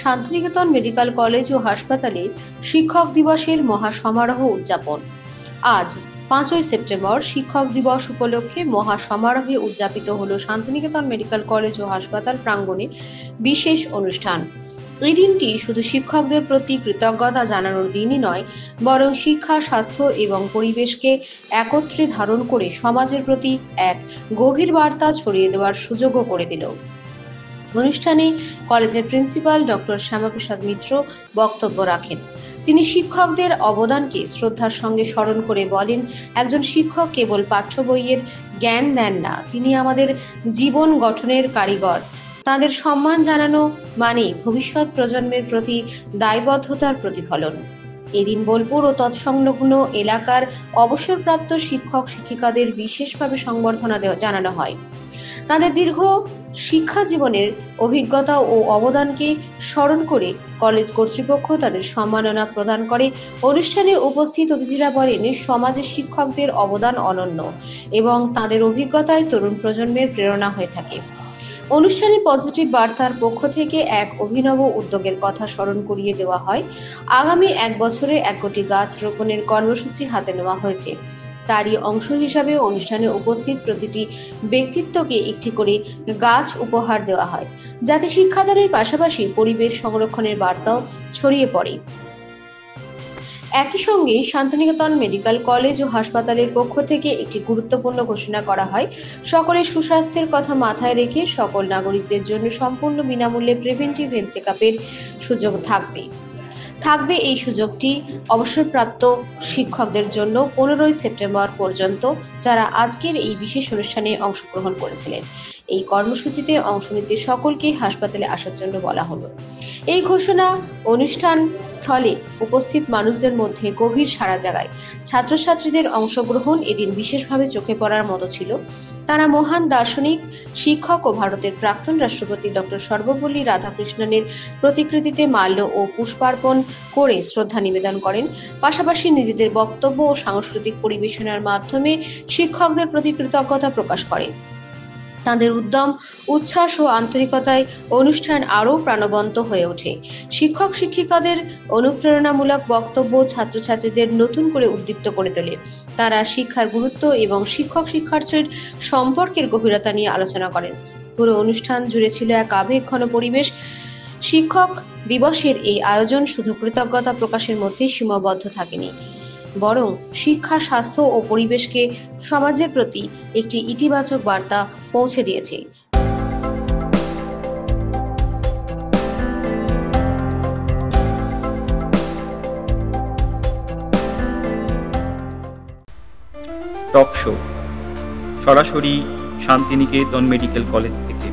Santiniketan medical college ও হাসপাতালে শিক্ষক দিবসের মহাসমারোহ উদযাপন। আজ 5ই সেপ্টেম্বর শিক্ষক দিবস উপলক্ষে মহাসমারোহে উদযাপিত হলো শান্তিনিকেতন মেডিকেল কলেজ ও হাসপাতাল প্রাঙ্গণে বিশেষ অনুষ্ঠান। এই দিনটি শুধু শিক্ষকদের প্রতি কৃতজ্ঞতা জানানোর দিনই নয়, বরং শিক্ষা, স্বাস্থ্য এবং পরিবেশকে একত্রে ধারণ করে সমাজের প্রতি এক গভীর বার্তা ছড়িয়ে দেওয়ার সুযোগও করে দিল। অনুষ্ঠানে কলেজের প্রিন্সিপাল ডক্টর শ্যামাপ্রসাদ মিত্র বক্তব্য রাখেন। তিনি শিক্ষকদের অবদানকে শ্রদ্ধার সঙ্গে স্মরণ করে বলেন, একজন শিক্ষক কেবল পাঠ্য বইয়ের জ্ঞান দেন না, তিনি আমাদের জীবন গঠনের কারিগর। তাদের সম্মান জানানো মানে ভবিষ্যৎ প্রজন্মের প্রতি দায়বদ্ধতার প্রতিফলন। এদিন বোলপুর ও তৎসংলগ্ন এলাকার অবসরপ্রাপ্ত শিক্ষক শিক্ষিকাদের বিশেষভাবে সংবর্ধনা জানানো হয়। তাদের দীর্ঘ শিক্ষা জীবনের অভিজ্ঞতা ও অবদানকে স্মরণ করে কলেজ কর্তৃপক্ষ তাদের সম্মাননা প্রদান করে। অনুষ্ঠানে উপস্থিত অতিথিরা বলেন, সমাজে শিক্ষকদের অবদান অনন্য এবং তাদের অভিজ্ঞতায় তরুণ প্রজন্মের প্রেরণা হয়ে থাকে। অনুষ্ঠানে পজিটিভ বার্তার পক্ষ থেকে এক অভিনব উদ্যোগের কথা স্মরণ করিয়ে দেওয়া হয়। আগামী 1 বছরে 1 কোটি গাছ রোপণের কর্মসূচি হাতে নেওয়া হয়েছে। তারই অংশ হিসাবে অনুষ্ঠানে উপস্থিত প্রতিটি ব্যক্তিত্বকে একটি করে গাছ উপহার দেওয়া হয়, যাতে শিক্ষাদানের পাশাপাশি পরিবেশ সংরক্ষণের বার্তাও ছড়িয়ে পড়ে। একই সঙ্গে শান্তিনিকেতন মেডিকেল কলেজ ও হাসপাতালের পক্ষ থেকে একটি গুরুত্বপূর্ণ ঘোষণা করা হয়। সকলের সুস্বাস্থ্যের কথা মাথায় রেখে সকল নাগরিকদের জন্য সম্পূর্ণ বিনামূল্যে প্রিভেন্টিভ হেলথ চেকআপের সুযোগ থাকবে। এই সুযোগটি অবসরপ্রাপ্ত শিক্ষকদের জন্য 15ই সেপ্টেম্বর পর্যন্ত, যারা আজকের এই বিশেষ অনুষ্ঠানে অংশগ্রহণ করেছিলেন। এই কর্মসূচিতে অংশ নিতে সকলকে হাসপাতালে আসার জন্য বলা হলো। এই ঘোষণা অনুষ্ঠান স্থলে উপস্থিত মানুষদের মধ্যে গভীর সাড়া জাগায়। ছাত্রছাত্রীদের অংশগ্রহণ এদিন বিশেষভাবে চোখে পড়ার মতো ছিল। তারা মহান দার্শনিক, শিক্ষক ও ভারতের প্রাক্তন রাষ্ট্রপতি ডক্টর সর্বপল্লী রাধাকৃষ্ণনের প্রতিকৃতিতে মাল্য ও পুষ্পার্পণ করে শ্রদ্ধা নিবেদন করেন। পাশাপাশি নিজেদের বক্তব্য ও সাংস্কৃতিক পরিবেশনার মাধ্যমে শিক্ষকদের প্রতি কৃতজ্ঞতা প্রকাশ করেন। তাদের উদ্যম, উচ্ছ্বাস ও আন্তরিকতায় অনুষ্ঠান আরও প্রাণবন্ত হয়ে ওঠে। শিক্ষক শিক্ষিকাদের অনুপ্রেরণামূলক বক্তব্য ছাত্রছাত্রীদের নতুন করে উদ্দীপ্ত করে তোলে। তারা শিক্ষার গুরুত্ব এবং শিক্ষক শিক্ষার্থীর সম্পর্কের গভীরতা নিয়ে আলোচনা করেন। পুরো অনুষ্ঠান জুড়ে ছিল এক আবেগঘন পরিবেশ। শিক্ষক দিবসের এই আয়োজন শুধু কৃতজ্ঞতা প্রকাশের মধ্যে সীমাবদ্ধ থাকেনি, বরং শিক্ষা, স্বাস্থ্য ও পরিবেশকে সমাজের প্রতি একটি ইতিবাচক বার্তা পৌঁছে দিয়েছে। টক শো সরাসরি শান্তিনিকেতন মেডিকেল কলেজ থেকে।